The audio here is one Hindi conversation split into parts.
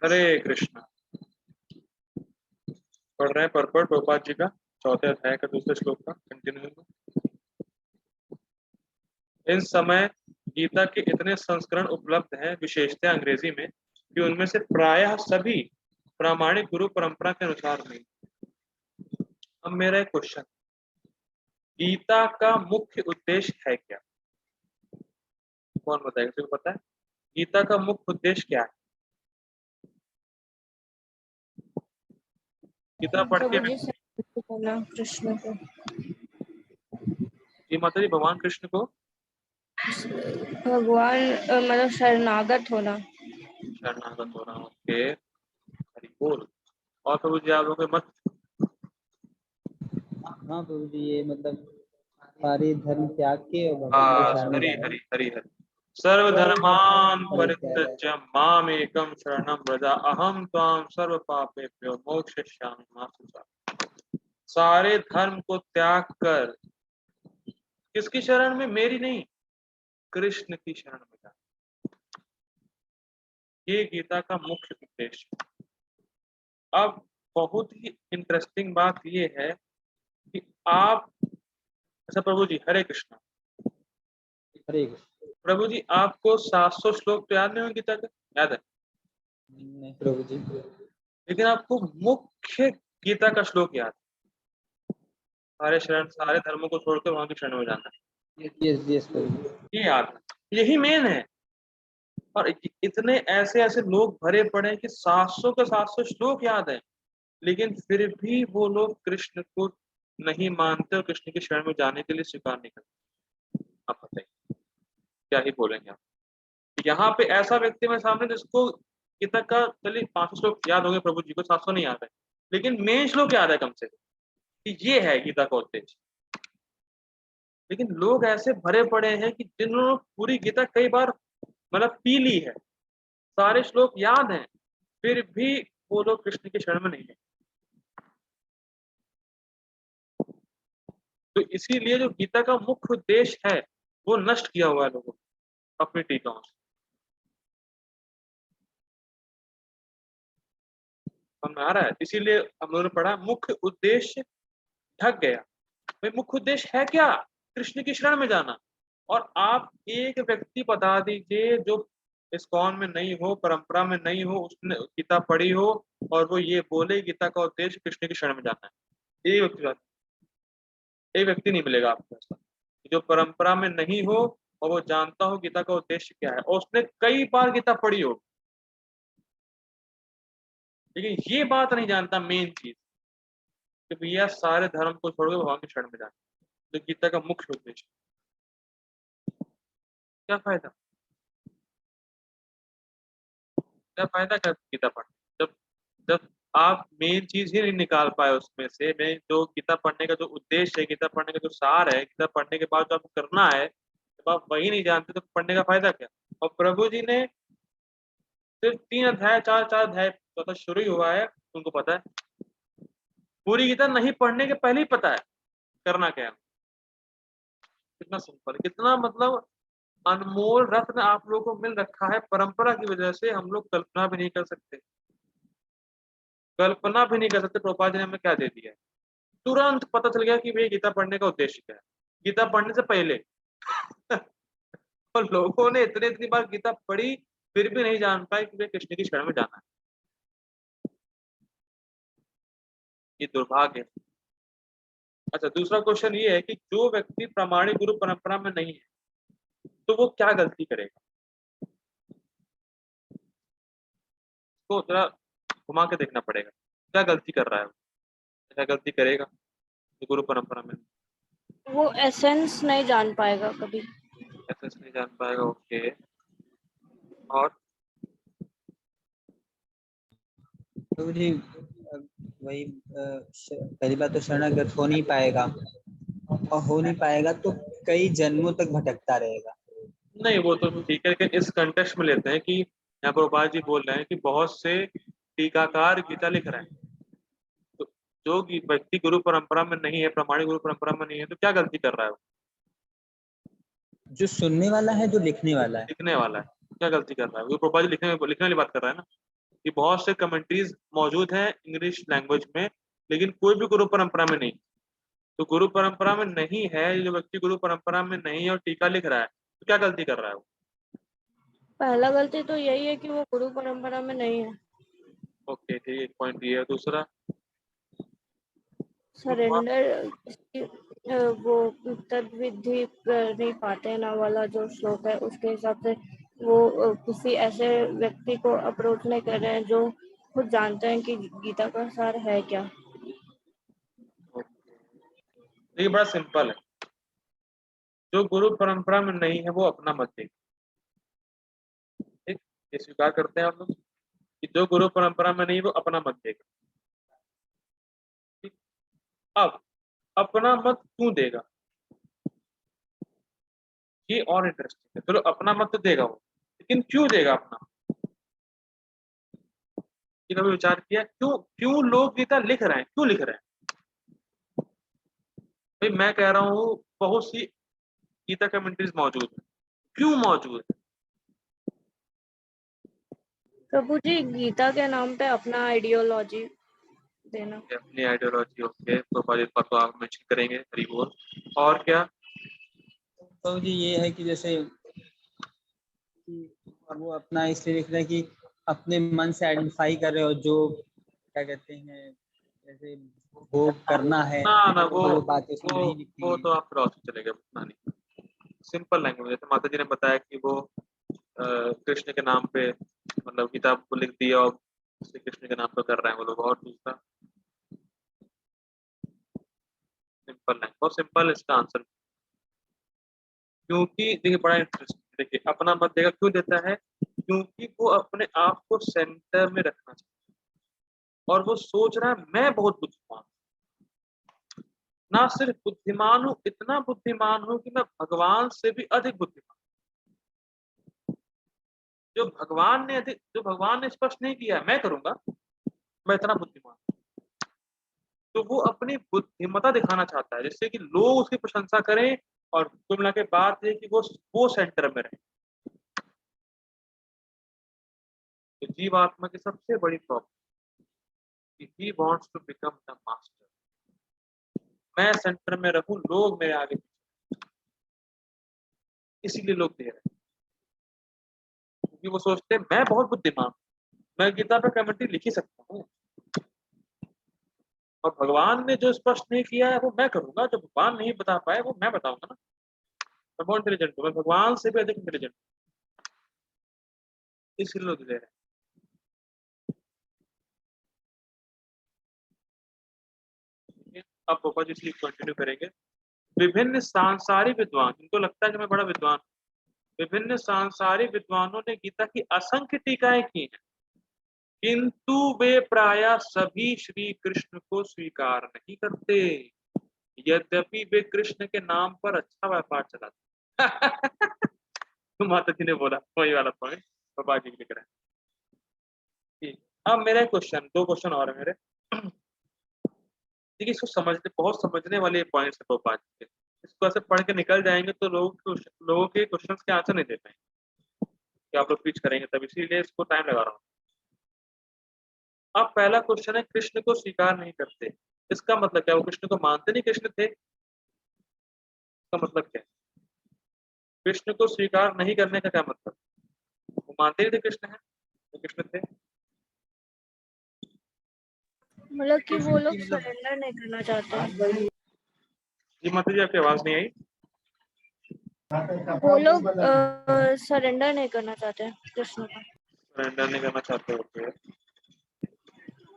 हरे कृष्णा। पढ़ रहे हैं परपट प्रभुपाद जी का चौथे अध्याय का दूसरे श्लोक का कंटिन्यू। इन समय गीता के इतने संस्करण उपलब्ध हैं विशेषतः अंग्रेजी में कि उनमें से प्रायः सभी प्रामाणिक गुरु परंपरा के अनुसार नहीं। अब मेरा एक क्वेश्चन, गीता का मुख्य उद्देश्य है क्या? कौन बताएगा? किसी को पता है गीता का मुख्य उद्देश्य क्या है? गीता पढ़ के कृष्ण को ये माता जी भगवान कृष्ण को भगवान मतलब शरणागत होना। शरणागत हो रहा हूँ। ओके, हरि बोल। और प्रभु जी आप लोगों के मत? हाँ प्रभु जी, ये मतलब सारे धर्म त्याग के और भगवान के शरण में हरि जाना। हरि हरि हरि। सर्वधर्मान् परित्यज्य मामेकं शरणं व्रज अहं त्वां सर्व पापेभ्यो मोक्षयिष्यामि मा शुचः। सारे धर्म को त्याग कर किसकी शरण में? मेरी नहीं, कृष्ण की शरण में जा। ये गीता का मुख्य उद्देश्य है। अब बहुत ही इंटरेस्टिंग बात ये है कि आप, अच्छा प्रभु जी हरे कृष्णा, हरे कृष्ण। प्रभु जी आपको 700 श्लोक तो याद नहीं होंगे गीता के? याद है? नहीं प्रभु जी। लेकिन आपको मुख्य गीता का श्लोक याद है? सारे शरण, सारे धर्मों को छोड़कर वहां की शरण में जाना है, यस यस प्रभु जी। ये याद है, यही मेन है। और इतने ऐसे ऐसे लोग भरे पड़े हैं कि 700 के 700 श्लोक याद है, लेकिन फिर भी वो लोग कृष्ण को नहीं मानते और कृष्ण की शरण में जाने के लिए स्वीकार नहीं करते। आप बताइए क्या ही बोलेंगे आप? यहाँ पे ऐसा व्यक्ति मेरे सामने जिसको गीता का, चलिए 500 श्लोक याद हो गए, प्रभु जी को 700 नहीं याद है, लेकिन मेन श्लोक याद है कम से कम कि ये है गीता का उद्देश्य। लेकिन लोग ऐसे भरे पड़े हैं कि जिन्होंने पूरी गीता कई बार मतलब पी ली है, सारे श्लोक याद हैं, फिर भी वो लोग कृष्ण की शरण में नहीं है। तो इसीलिए जो गीता का मुख्य उद्देश्य है वो नष्ट किया हुआ है लोगों ने अपनी टीकाओं से। समझ आ रहा है? इसीलिए हम लोगों ने पढ़ा मुख्य उद्देश्य ढक गया। भाई मुख्य उद्देश्य है क्या? कृष्ण की शरण में जाना। और आप एक व्यक्ति बता दीजिए जो इस्कॉन में नहीं हो, परंपरा में नहीं हो, उसने गीता पढ़ी हो और वो ये बोले गीता का उद्देश्य कृष्ण की शरण में जाना है। एक व्यक्ति, एक व्यक्ति नहीं मिलेगा आपको ऐसा जो परंपरा में नहीं हो और वो जानता हो गीता का उद्देश्य क्या है और उसने कई बार गीता पढ़ी हो, लेकिन ये बात नहीं जानता मेन चीज कि भैया सारे धर्म को छोड़ के भगवान की शरण में जाना, तो गीता का मुख्य उद्देश्य। क्या फायदा? क्या फायदा क्या गीता पढ़ने जब जब आप मेन चीज ही नहीं निकाल पाए उसमें से। मेन जो गीता पढ़ने का जो उद्देश्य है, गीता पढ़ने का जो सार है, गीता पढ़ने के बाद जो आपको करना है, जब आप वही नहीं जानते तो पढ़ने का फायदा क्या? और प्रभु जी ने सिर्फ 3 अध्याय, 4 4 अध्याय, चौथा शुरू ही हुआ है, तुमको पता है पूरी गीता नहीं पढ़ने के पहले ही पता है करना क्या है। कितना सिंपल, कितना मतलब अनमोल रत्न आप लोगों को मिल रखा है। परंपरा की वजह से हम लोग कल्पना भी नहीं कर सकते, कल्पना भी नहीं कर सकते प्रभुपाद जी ने हमें क्या दे दिया है। तुरंत पता चल गया कि भाई गीता पढ़ने का उद्देश्य क्या है, गीता पढ़ने से पहले। और लोगों ने इतनी इतनी बार गीता पढ़ी फिर भी नहीं जान पाए कि वे कृष्ण की शरण में जाना है। ये दुर्भाग्य है। अच्छा, दूसरा क्वेश्चन ये है कि जो व्यक्ति प्रामाणिक गुरु परंपरा में नहीं है तो वो क्या गलती करेगा? तो जरा घुमा के देखना पड़ेगा, क्या गलती कर रहा है वो, क्या गलती करेगा जो गुरु परंपरा में वो एसेंस नहीं जान पाएगा कभी। ऐसे नहीं जान पाएगा। ओके, और प्रभु जी वही पहली बात तो शरणागत हो नहीं पाएगा, और हो नहीं पाएगा तो कई जन्मों तक भटकता रहेगा। नहीं वो तो ठीक है, लेकिन इस कंटेक्स्ट में लेते हैं कि यहाँ पर गोपाल जी बोल रहे हैं कि बहुत से टीकाकार गीता लिख रहे हैं, तो जो व्यक्ति गुरु परंपरा में नहीं है, प्रामाणिक गुरु परंपरा में नहीं है, तो क्या गलती कर रहा है वो? जो सुनने वाला है, जो लिखने वाला है। लिखने वाला है क्या गलती कर रहा है? वो गोपाल जी लिखने वाली बात कर रहा है ना, कि बहुत से कमेंट्रीज मौजूद हैं इंग्लिश लैंग्वेज में, लेकिन कोई भी गुरु परंपरा में नहीं। तो गुरु परंपरा में नहीं है, जो व्यक्ति गुरु परंपरा में नहीं है और टीका लिख रहा है, तो क्या गलती कर रहा है वो? पहला गलती तो यही है कि वो गुरु परंपरा में नहीं है। ओके ठीक, एक पॉइंट ये है। दूसरा, सरेंडर वो तद विधि कर नहीं पाते ना वाला जो श्लोक है, उसके हिसाब से वो किसी ऐसे व्यक्ति को अप्रोच नहीं कर रहे हैं जो खुद जानते हैं कि गीता का सार है क्या। ये बड़ा सिंपल है, जो गुरु परंपरा में नहीं है वो अपना मत देगा। ठीक, ये स्वीकार करते हैं आप लोग कि जो गुरु परंपरा में नहीं वो अपना मत देगा। ठीक, अब अपना मत क्यों देगा, ये और इंटरेस्टिंग है। चलो अपना मत तो देगा वो, लेकिन क्यों देगा अपना? ये कभी विचार किया क्यों क्यों लोग गीता लिख रहे हैं, क्यों लिख रहे हैं? भाई मैं कह रहा हूँ बहुत सी गीता कमेंट्रीज मौजूद है, क्यों मौजूद है? प्रभु जी, गीता के नाम पे अपना आइडियोलॉजी देना। अपनी आइडियोलॉजी, ओके, तो आप मेंशन करेंगे, हरि बोल। और क्या? तो जी ये है कि जैसे कि वो अपना इसलिए लिख रहे हैं कि अपने मन से आइडेंटिफाई कर रहे हो जो क्या कहते हैं, जैसे भोग करना है, ना तो वो बातें उसमें वो नहीं लिखी वो हैं। तो आप क्रॉस चले गए, उतना नहीं। सिंपल लैंग्वेज, जैसे माता जी ने बताया कि वो कृष्ण के नाम पे मतलब किताब को लिख दिया और श्री कृष्ण के नाम पे कर रहे हैं वो लोग। और दूसरा सिंपल लैंग्वेज, बहुत सिंपल इसका आंसर। क्योंकि देखिए बड़ा इंटरेस्टिंग, देखिए अपना मत देगा क्यों देता है, क्योंकि वो अपने आप को सेंटर में रखना चाहता है और वो सोच रहा है मैं बहुत बुद्धिमान, ना सिर्फ बुद्धिमान हूं, इतना बुद्धिमान हूं कि मैं भगवान से भी अधिक बुद्धिमान। जो भगवान ने स्पष्ट नहीं किया मैं करूंगा, मैं इतना बुद्धिमान हूं। तो वो अपनी बुद्धिमता दिखाना चाहता है जिससे कि लोग उसकी प्रशंसा करें, और कुल मिला के बात है कि वो सेंटर में रहे। तो जीवात्मा की सबसे बड़ी प्रॉब्लम कि he wants to become the master. मैं सेंटर में रहूं, लोग मेरे आगे, इसीलिए लोग दे रहे हैं, क्योंकि वो सोचते हैं मैं बहुत बुद्धिमान हूं, मैं गीता पे कमेंट्री लिख ही सकता हूँ, और भगवान ने जो स्पष्ट नहीं किया है वो मैं करूंगा, जो भगवान नहीं बता पाए वो मैं बताऊंगा ना। मैं बहुत इंटेलिजेंट हूँ, मैं भगवान से भी अधिक इंटेलिजेंट, इसलिए लोग दे रहे हैं। अब पापा जी इसलिए कंटिन्यू करेंगे। विभिन्न सांसारिक विद्वान, इनको लगता है कि मैं बड़ा विद्वान, विभिन्न सांसारिक विद्वानों ने गीता की असंख्य टीकाएं की हैं, किंतु वे प्राय सभी श्री कृष्ण को स्वीकार नहीं करते, यद्यपि वे कृष्ण के नाम पर अच्छा व्यापार चलाते। तो माता जी ने बोला वही वाला पॉइंट पापा जी लिख रहे हैं। ठीक, अब मेरा क्वेश्चन, दो क्वेश्चन और है मेरे। देखिए इसको समझने, बहुत समझने वाले पॉइंट्स है पापा जी के, इसको ऐसे पढ़ के निकल जाएंगे तो लोगों के क्वेश्चंस के आंसर नहीं दे पाएंगे कि आप लोग टीच करेंगे, तब इसीलिए इसको टाइम लगा रहा हूँ। अब पहला क्वेश्चन है कृष्ण को स्वीकार नहीं करते, इसका मतलब क्या? वो कृष्ण को मानते नहीं कृष्ण थे, इसका मतलब क्या है? कृष्ण को स्वीकार नहीं करने का क्या मतलब? वो मानते ही थे कृष्ण है, तो कृष्ण थे। मतलब कि वो कृष्ण लोग की मतलब सरेंडर नहीं करना चाहते। जी माता जी आपकी आवाज नहीं आई। वो लोग सरेंडर नहीं करना चाहते कृष्ण का, सरेंडर नहीं करना चाहते होते।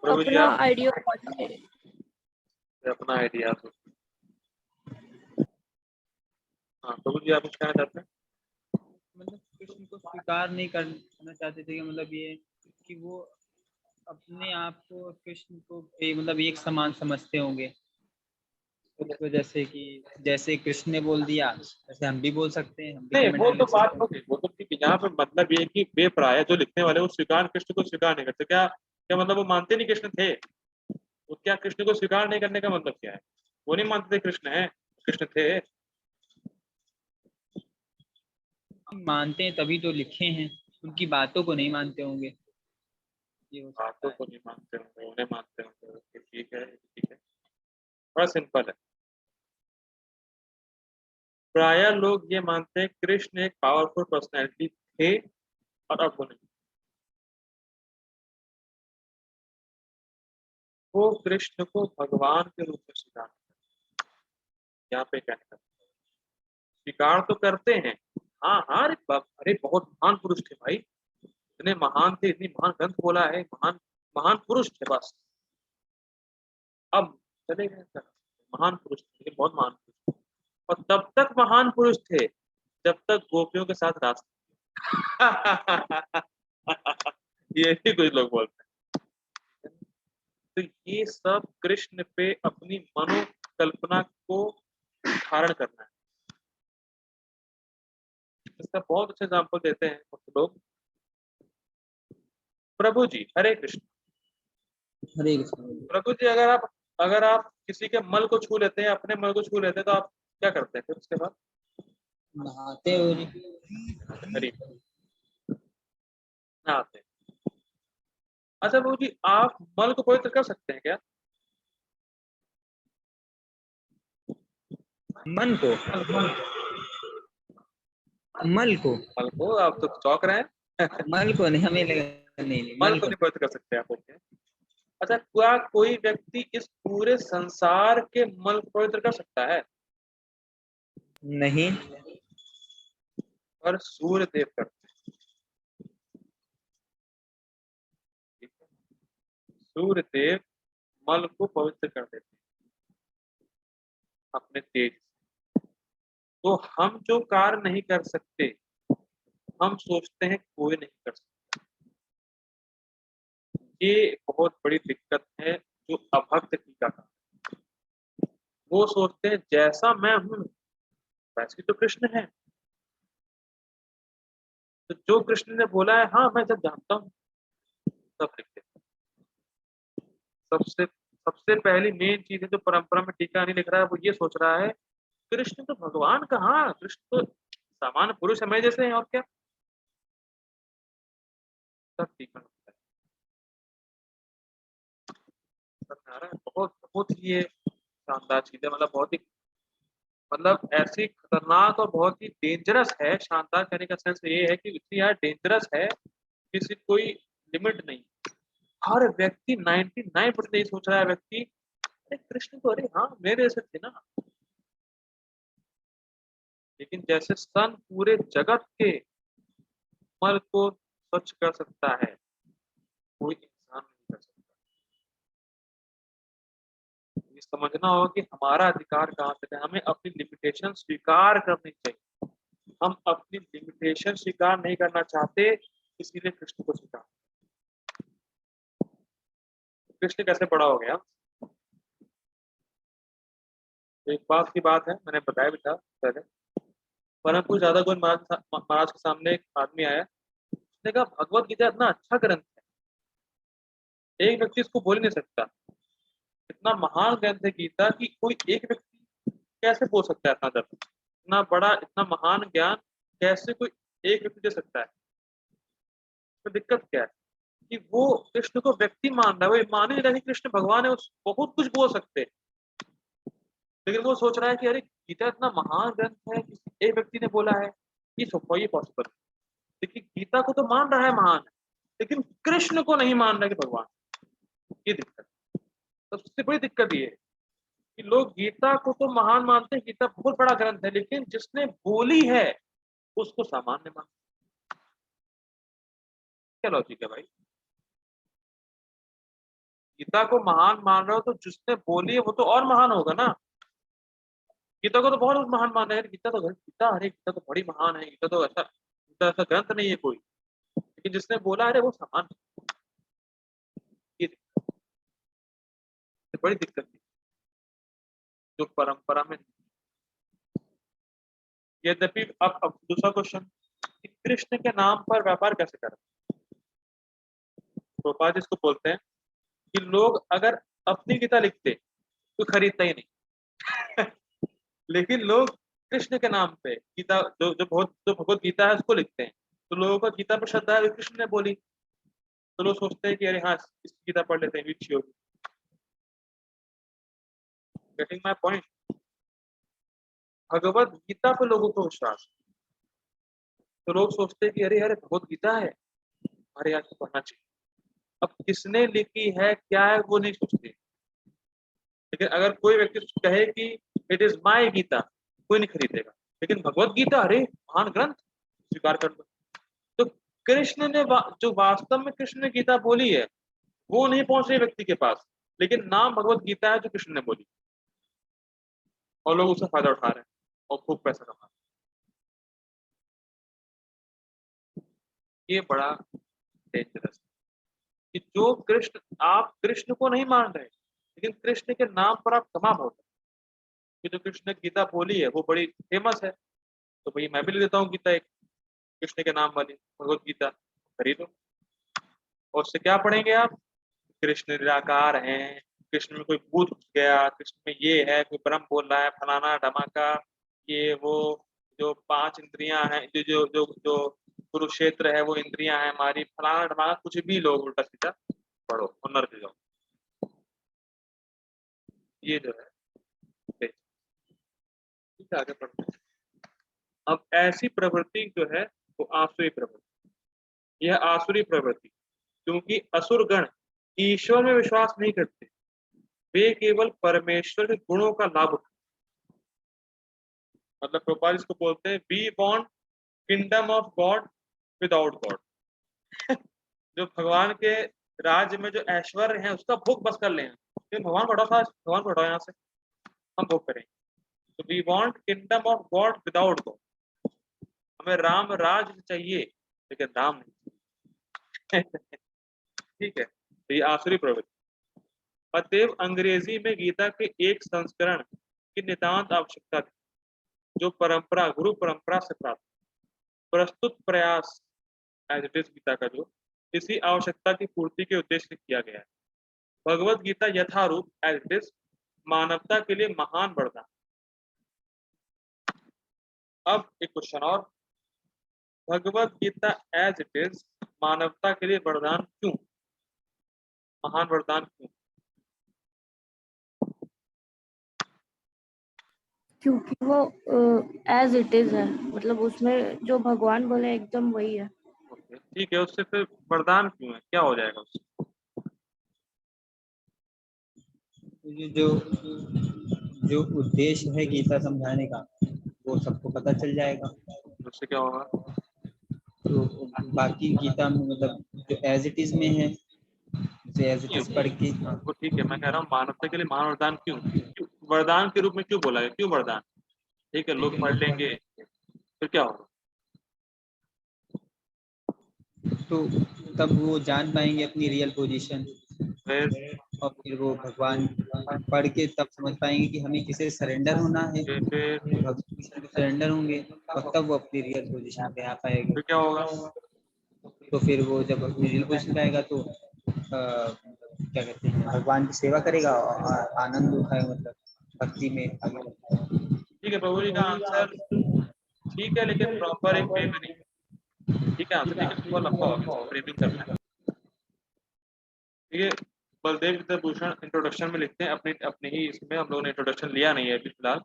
प्रभु जी अपना आप आइडियोलॉजी। अपना आइडिया, हाँ प्रभु जी आप कुछ कहना चाहते हैं? मतलब कृष्ण को स्वीकार नहीं करना चाहते थे, कि मतलब ये कि वो अपने आप को कृष्ण को मतलब एक समान समझते होंगे, उस वजह से कि जैसे कृष्ण ने बोल दिया वैसे हम भी बोल सकते हैं, हम भी नहीं वो कमेंट्री तो लिख बात सकते हो हैं। गई, वो तो ठीक है। यहाँ पे मतलब ये है कि वे प्राय जो लिखने वाले वो स्वीकार, कृष्ण को स्वीकार नहीं करते, क्या क्या मतलब? वो मानते नहीं कृष्ण थे, वो क्या कृष्ण को स्वीकार नहीं करने का मतलब क्या है? वो नहीं मानते थे कृष्ण है, कृष्ण थे। मानते हैं तभी तो लिखे हैं, उनकी बातों को नहीं मानते होंगे। ये हो सकता बातों है। को नहीं मानते होंगे, उन्हें मानते होंगे, ओके, ठीक है, ठीक है, बड़ा सिंपल है। प्राय लोग ये मानते हैं कृष्ण एक पावरफुल पर्सनैलिटी थे और अब वो नहीं। वो कृष्ण को भगवान के रूप में स्वीकार करते हैं। यहाँ पे कहने का स्वीकार तो करते हैं, हाँ हाँ, अरे अरे बहुत महान पुरुष थे भाई, इतने महान थे, इतनी महान ग्रंथ बोला है, महान महान पुरुष थे बस। अब चले गए सर, महान पुरुष थे लेकिन बहुत महान पुरुष थे। और तब तक महान पुरुष थे जब तक गोपियों के साथ रास ये भी कुछ लोग बोलते हैं। तो ये सब कृष्ण पे अपनी मनोकल्पना को धारण करना है। इसका बहुत अच्छा एग्जाम्पल देते हैं कुछ लोग। प्रभु जी हरे कृष्ण, हरे कृष्ण। प्रभु जी अगर आप किसी के मल को छू लेते हैं, अपने मल को छू लेते हैं, तो आप क्या करते हैं फिर उसके बाद? नहाते हो जी। हरी नहाते हैं। अच्छा प्रभु जी, आप मल को पवित्र कर सकते हैं क्या? मन को, मल को, मल को आप तो चौंक रहे हैं। मल को नहीं, हमें लगा नहीं, नहीं मल मल को को नहीं पवित्र कर सकते आप, ओके। अच्छा, क्या कोई व्यक्ति इस पूरे संसार के मल को पवित्र कर सकता है? नहीं। पर सूर्य देव करते हैं, ठीक है? सूर्य देव मल को पवित्र कर देते हैं अपने तेज से। तो हम जो कार्य नहीं कर सकते, हम सोचते हैं कोई नहीं कर सकता। ये बहुत बड़ी दिक्कत है जो अभक्त की का काम। वो सोचते हैं जैसा मैं हूं वैसे तो कृष्ण है, तो जो कृष्ण ने बोला है हाँ मैं जब जानता हूँ तब लिखते हैं। सबसे सबसे पहली मेन चीज है जो परंपरा में टीका नहीं लिख रहा है, वो ये सोच रहा है कृष्ण तो भगवान कहाँ, कृष्ण तो सामान्य पुरुष है, मैं जैसे हैं, और क्या। सब टीका लिखता है, समझ में आ रहा है? बहुत बहुत ही ये शानदार चीज है, मतलब बहुत ही, मतलब ऐसी खतरनाक और बहुत ही डेंजरस है। शानदार कहने का सेंस ये है कि इतनी यार डेंजरस है, किसी कोई लिमिट नहीं। हर व्यक्ति 99% ये सोच रहा है व्यक्ति, अरे कृष्ण तो अरे हाँ मेरे जैसे थे ना। लेकिन जैसे सन पूरे जगत के मल को स्वच्छ कर सकता है, कोई इंसान नहीं कर सकता। ये समझना होगा कि हमारा अधिकार कहाँ तक है, हमें अपनी लिमिटेशन स्वीकार करनी चाहिए। हम अपनी लिमिटेशन स्वीकार नहीं करना चाहते, इसीलिए कृष्ण को स्वीकार। कृष्ण कैसे बड़ा हो गया? एक बात की बात है, मैंने बताया भी था पहले। परंतु ज्यादा गोविंद महाराज के सामने एक आदमी आया, उसने कहा भगवत गीता इतना अच्छा ग्रंथ है, एक व्यक्ति इसको बोल नहीं सकता। इतना महान ग्रंथ है गीता कि कोई एक व्यक्ति कैसे बोल सकता है? इतना ज्यादा, इतना बड़ा, इतना महान ज्ञान कैसे कोई एक व्यक्ति दे सकता है? तो दिक्कत क्या है कि वो कृष्ण को व्यक्ति मान रहा है, वो ये मान ही नहीं रहा कि कृष्ण भगवान है, उस बहुत कुछ बोल सकते हैं। लेकिन वो सोच रहा है कि अरे गीता इतना महान ग्रंथ है, किसी एक व्यक्ति ने बोला है, ये ये पॉसिबल। देखिए गीता को तो मान रहा है महान है, लेकिन कृष्ण को नहीं मान रहा कि भगवान। ये दिक्कत, सबसे बड़ी दिक्कत ये है कि लोग गीता को तो महान मानते हैं, गीता बहुत बड़ा ग्रंथ है, लेकिन जिसने बोली है उसको सामान्य मानते। क्या लॉजिक है भाई? गीता को महान मान रहे हो तो जिसने बोली है वो तो और महान होगा ना। गीता को तो बहुत महान मान रहे हैं, गीता तो गीता, अरे गीता तो बड़ी महान है, गीता तो ऐसा, गीता ऐसा ग्रंथ नहीं है कोई, लेकिन जिसने बोला अरे वो समान है। ये बड़ी दिक्कत है जो परंपरा में। यद्यपि अब दूसरा क्वेश्चन, कृष्ण के नाम पर व्यापार कैसे करें? प्रोपाद इसको बोलते हैं कि लोग अगर अपनी गीता लिखते तो खरीदता ही नहीं। लेकिन लोग कृष्ण के नाम पे गीता, जो जो भगवत गीता है उसको लिखते हैं, तो लोगों को गीता पर श्रद्धा है, कृष्ण ने बोली, तो लोग सोचते हैं कि अरे हाँ इसकी गीता पढ़ लेते हैं, अच्छी होगी। Getting my point? Bhagavad Gita पे लोगों को विश्वास, तो लोग सोचते हैं कि अरे अरे भगवत गीता है, अरे यार पढ़ना चाहिए। अब किसने लिखी है क्या है वो नहीं सोचते, लेकिन अगर कोई व्यक्ति कहे कि इट इज माय गीता, कोई नहीं खरीदेगा। लेकिन भगवत गीता अरे महान ग्रंथ, स्वीकार कर लो। तो कृष्ण ने जो वास्तव में कृष्ण ने गीता बोली है वो नहीं पहुंच रही व्यक्ति के पास, लेकिन नाम भगवत गीता है जो कृष्ण ने बोली, और लोग उसका फायदा उठा रहे हैं और खूब पैसा कमा रहे हैं। ये बड़ा डेंजरस कि जो कृष्ण, आप कृष्ण को नहीं मान रहे लेकिन कृष्ण के नाम पर आप कमा बहुत रहे हैं। कि जो कृष्ण ने गीता बोली है वो बड़ी फेमस है, तो भाई मैं भी ले लेता हूँ गीता, एक कृष्ण के नाम वाली भगवत गीता खरीदो। और उससे क्या पढ़ेंगे आप? कृष्ण निराकार हैं, कृष्ण में कोई भूत घुस गया, कृष्ण में ये है, कोई ब्रह्म बोल रहा है, फलाना धमाका, ये वो, जो 5 इंद्रियां हैं, जो जो जो जो कुरुक्षेत्र है वो इंद्रियां हैं हमारी, फलाना धमाका, कुछ भी लोग उल्टा सीधा पढ़ो और नर्क जाओ। ये जो है ठीक है, आगे पढ़ते हैं। अब ऐसी प्रवृत्ति जो है वो आसुरी प्रवृत्ति, यह आसुरी प्रवृत्ति क्योंकि असुर गण ईश्वर में विश्वास नहीं करते, वे केवल परमेश्वर के गुणों का लाभ उठाते। मतलब प्रभुपाद इसको बोलते हैं we want kingdom of God without God. जो भगवान के राज्य में जो ऐश्वर्य है उसका भोग बस कर लें, भगवान को हटाओ, भगवान को हटाओ यहाँ से, हम भोग करेंगे। तो we want kingdom of God without God, हमें राम राज चाहिए लेकिन राम नहीं। ठीक है, तो ये आसुरी प्रवृत्ति। अतएव अंग्रेजी में गीता के एक संस्करण की नितांत आवश्यकता थी, जो परंपरा गुरु परंपरा से प्राप्त प्रस्तुत प्रयास एज इट इज गीता का जो इसी आवश्यकता की पूर्ति के उद्देश्य से किया गया है। भगवत गीता यथारूप एज इट इज मानवता के लिए महान वरदान। अब एक क्वेश्चन और, Bhagavad Gita as it is मानवता के लिए वरदान क्यों, महान वरदान क्यों? क्योंकि वो एज इट इज है, मतलब उसमें जो भगवान बोले एकदम वही है। ठीक है, उससे फिर वरदान क्यों है, क्या हो जाएगा उससे? जो जो उद्देश्य है गीता समझाने का वो सबको पता चल जाएगा। उससे क्या होगा? तो बाकी गीता में मतलब जो एज इट इज में है, जो एज इट इज पढ़ के, वो ठीक है, मैं कह रहा हूँ मानवता के लिए महान वरदान क्यों, वरदान के रूप में क्यों बोला है, क्यों वरदान? ठीक है, लोग पढ़ लेंगे फिर क्या होगा? तो तब वो जान पाएंगे अपनी रियल पोजीशन, फिर और फिर वो भगवान पढ़ के तब समझ पाएंगे कि हमें किसे सरेंडर होना है, फिर भगवान को सरेंडर होंगे और तब वो अपनी रियल पोजीशन पे आ पाएंगे। फिर क्या होगा? तो फिर वो जब अपनी रियल पोजीशन पे आएगा तो क्या कहते हैं, भगवान की सेवा करेगा और आनंद उठाएगा, मतलब भक्ति में आगे बढ़ता है। ठीक है, प्रभु जी का आंसर ठीक है, लेकिन प्रॉपर एक वे में नहीं है। ठीक है, आंसर ठीक है, थोड़ा लंबा होगा, फ्रेमिंग करना है। ठीक है, बलदेव विद्याभूषण इंट्रोडक्शन में लिखते हैं, अपने अपने ही इसमें हम लोगों ने इंट्रोडक्शन लिया नहीं है अभी फिलहाल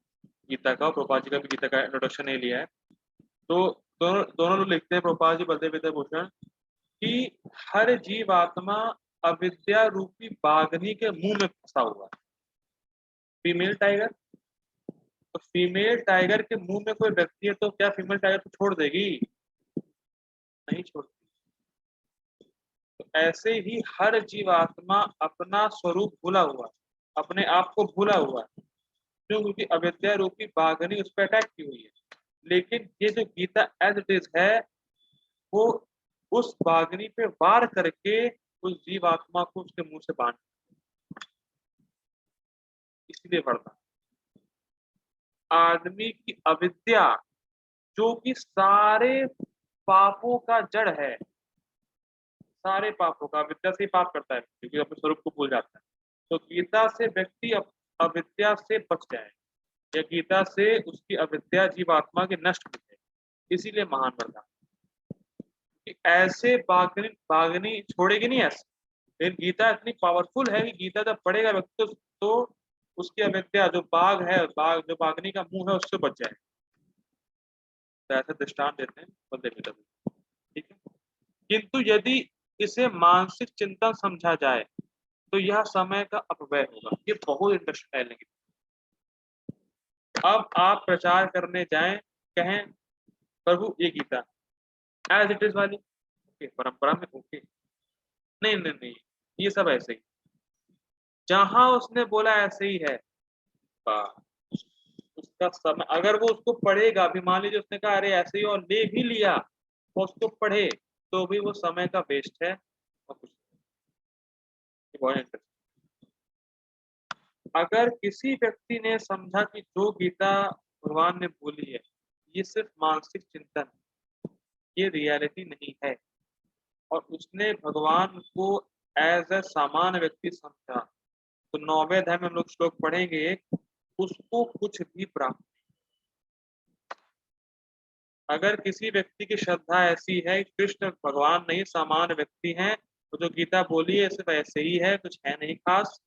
गीता का, प्रभुपाद जी का भी गीता का इंट्रोडक्शन नहीं लिया है। तो दोनों दोनों लोग लिखते हैं, प्रभुपाद जी, बलदेव विद्याभूषण, कि हर जीव आत्मा अविद्या रूपी बागनी के मुंह में फंसा हुआ है। फीमेल टाइगर, तो फीमेल टाइगर के मुंह में कोई व्यक्ति है तो क्या फीमेल टाइगर को छोड़ देगी? नहीं छोड़ती। तो ऐसे ही हर जीवात्मा अपना स्वरूप भूला हुआ, अपने आप को भूला हुआ है, क्यों? क्योंकि अविद्या रूपी बागनी उस पर अटैक की हुई है। लेकिन ये जो गीता एज इट इज है वो उस बागनी पे वार करके उस जीवात्मा को उसके मुंह से बांध, इसलिए वरदान। आदमी की अविद्या जो कि सारे पापों का जड़ है, सारे पापों का, अविद्या से ही पाप करता है क्योंकि अपने स्वरूप को भूल जाता है। तो गीता से व्यक्ति अविद्या से बच जाए, या गीता से उसकी अविद्या जीवात्मा के नष्ट हो जाए, इसीलिए महान वरदान। कि ऐसे बागनी बागनी छोड़ेगी नहीं ऐसे। लेकिन गीता इतनी पावरफुल है कि गीता जब पढ़ेगा व्यक्ति तो उसकी अविद्या जो बाघ है, बाघ जो बागनी का मुंह है उससे बच जाए। तो ऐसे दृष्टांत देते हैं बल्ले गीता में, ठीक है। किंतु यदि इसे मानसिक चिंतन समझा जाए तो यह समय का अपव्यय होगा। ये बहुत इंटरेस्टिंग है। लेकिन अब आप प्रचार करने जाएं, कहें प्रभु ये गीता एज इट इज वाली ओके, परंपरा में ओके, नहीं नहीं नहीं, ये सब ऐसे ही, जहां उसने बोला ऐसे ही है, बस उसका समय, अगर वो उसको पढ़ेगा भी, मान लीजिए उसने कहा अरे ऐसे ही और ले भी लिया और उसको पढ़े, तो भी वो समय का वेस्ट है और कुछ नहीं। अगर किसी व्यक्ति ने समझा कि जो गीता भगवान ने बोली है ये सिर्फ मानसिक चिंतन है, ये रियलिटी नहीं है, और उसने भगवान को एज अ सामान्य व्यक्ति समझा, तो 9वें अध्याय में हम लोग श्लोक पढ़ेंगे, उसको कुछ भी प्राप्त नहीं। अगर किसी व्यक्ति की श्रद्धा ऐसी है कि कृष्ण भगवान नहीं सामान्य व्यक्ति हैं, तो जो गीता बोली है सिर्फ ऐसे ही है, कुछ है नहीं खास,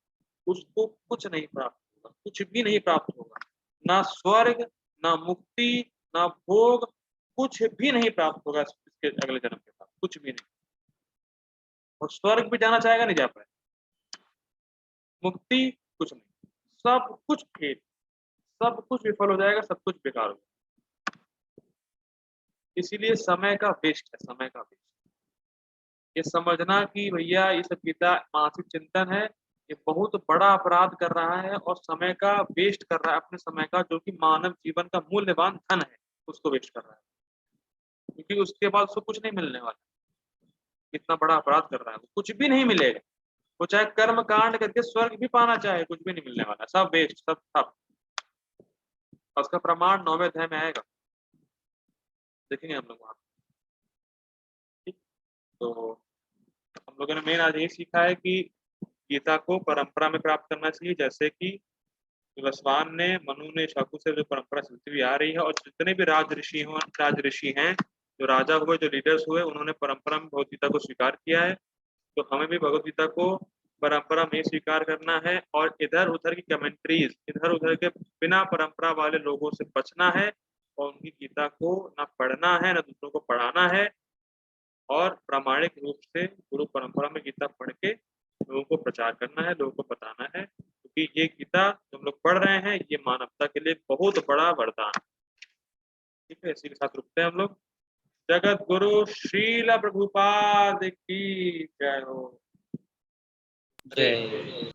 उसको कुछ नहीं प्राप्त होगा, कुछ भी नहीं प्राप्त होगा, ना स्वर्ग, ना मुक्ति, ना भोग, कुछ भी नहीं प्राप्त होगा इसके अगले जन्म के बाद, कुछ भी नहीं। और स्वर्ग भी जाना चाहेगा नहीं जा पाए, मुक्ति कुछ नहीं, सब कुछ फेल, सब कुछ विफल हो जाएगा, सब कुछ बेकार हो जाएगा। इसीलिए समय का वेस्ट है, समय का वेस्ट। ये समझना कि भैया ये सब गीता मानसिक चिंतन है, ये बहुत बड़ा अपराध कर रहा है और समय का वेस्ट कर रहा है, अपने समय का, जो कि मानव जीवन का मूल्यवान धन है उसको वेस्ट कर रहा है, क्योंकि उसके बाद उसको कुछ नहीं मिलने वाला। कितना बड़ा अपराध कर रहा है, कुछ भी नहीं मिलेगा। वो चाहे कर्म कांड करके स्वर्ग भी पाना चाहे, कुछ भी नहीं मिलने वाला, सब वेस्ट, सब। उसका प्रमाण 9वें अध्याय में आएगा, देखेंगे हम लोग वहां। ठीक, तो हम लोगों ने मेन आज यही सीखा है कि गीता को परंपरा में प्राप्त करना चाहिए, जैसे कि वसवान ने, मनु ने, शाकु से जो परंपरा चलती हुई आ रही है, और जितने भी राज ऋषि हैं, जो राजा हुए, जो लीडर्स हुए, उन्होंने परंपरा में भगवद गीता को स्वीकार किया है। तो हमें भी भगवद गीता को परंपरा में स्वीकार करना है, और इधर उधर की कमेंट्रीज, इधर उधर के बिना परंपरा वाले लोगों से बचना है, और उनकी गीता को ना पढ़ना है, ना दूसरों को पढ़ाना है, और प्रामाणिक रूप से गुरु परंपरा में गीता पढ़ के लोगों को प्रचार करना है, लोगों को बताना है, क्योंकि ये गीता जो हम लोग पढ़ रहे हैं ये मानवता के लिए बहुत बड़ा वरदान है। ठीक है, इसी के साथ रुकते हैं हम लोग। जगत गुरु श्रील प्रभुपाद की जय हो। जय